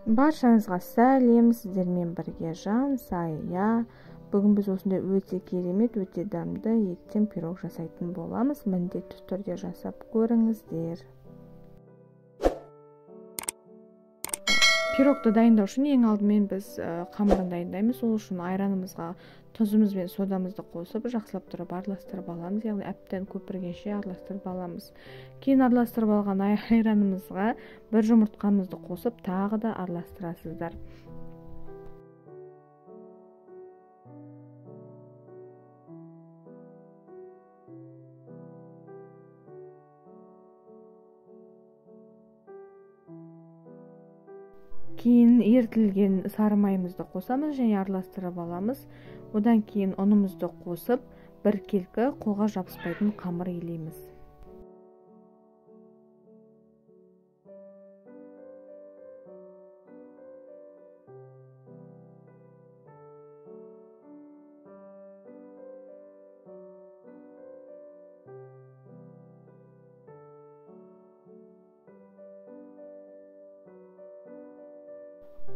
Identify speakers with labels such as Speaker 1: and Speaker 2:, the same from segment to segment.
Speaker 1: Баршаңызға сәлем, сіздермен бірге Жансая. Бүгін біз осындай өте керемет, өте дәмді еттен пирог жасайтын боламыз. Міндетті түрде жасап көріңіздер. Пирогты дайындау үшін ең алдымен біз қамырын дайындаймыз. Ол үшін айранымызға тұзымыз бен содамызды қосып, жақсылап тұрып араластырып аламыз. Яғни әбден көпіргенше араластырып аламыз. Кейін араластырып алған айранымызға бір жұмыртқамызды қосып, тағы да араластырасыздар. Кейін ертілген сары майымызды қосамыз және араластырып аламыз. Одан кейін ұнымызды қосып, бір келкі қолға жабыспайтын қамыр илейміз.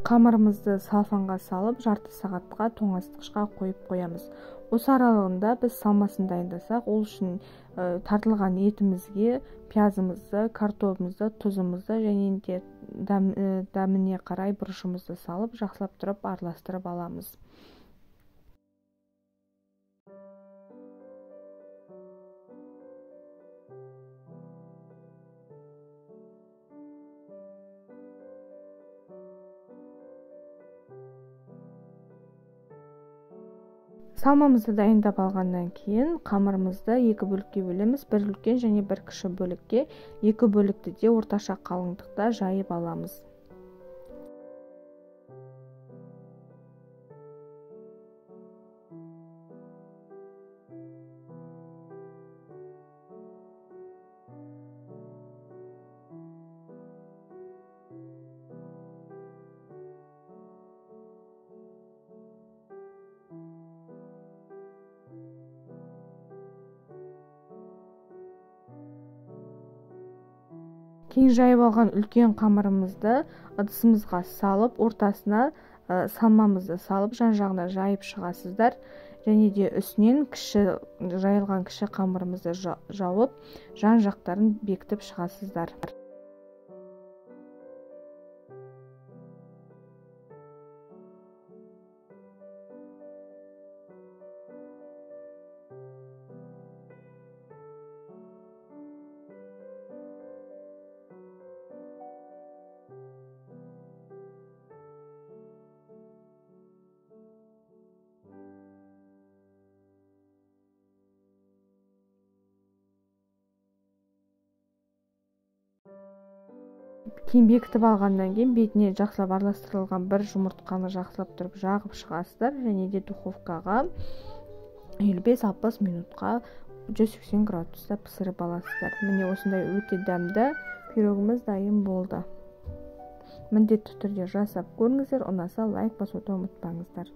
Speaker 1: Қамырымызды салфанға салып, жарты сағатқа тоңазытқышқа қойып қоямыз. Осы аралығында біз салмасын дайындасақ, ол үшін тартылған етімізге пиязымызды, картопымызды, тұзымызды және де дәміне қарай бұрышымызды салып, жақсылап тұрып араластырып аламыз. Салмамызды дайындап алғаннан кейін қамырымызды екі бөлікке бөлеміз. Бір үлкен және бір кіші бөлікке, екі бөлікті де орташа қалыңдықта жайып аламыз. Кейін жайып алған үлкен қамырымызды ыдысымызға салып, ортасына салмамызды салып, жан-жағына жайып шығасыздар. Және де үстінен жайылған кіші қамырымызды жауып, жан-жақтарын бекітіп шығасыздар. Кейін бекітіп алғаннан кейін бетіне жақсылап араластырылған бір жұмыртқаны жақсылап тұрып жағып шығасыздар және де духовкаға 55-60 минутқа 180 градуста пісіріп аласыздар. Міне осындай өте дәмді пирогымыз дайын болды. Міндетті түрде жасап көріңіздер, ұнаса лайк басуды ұмытпаңыздар.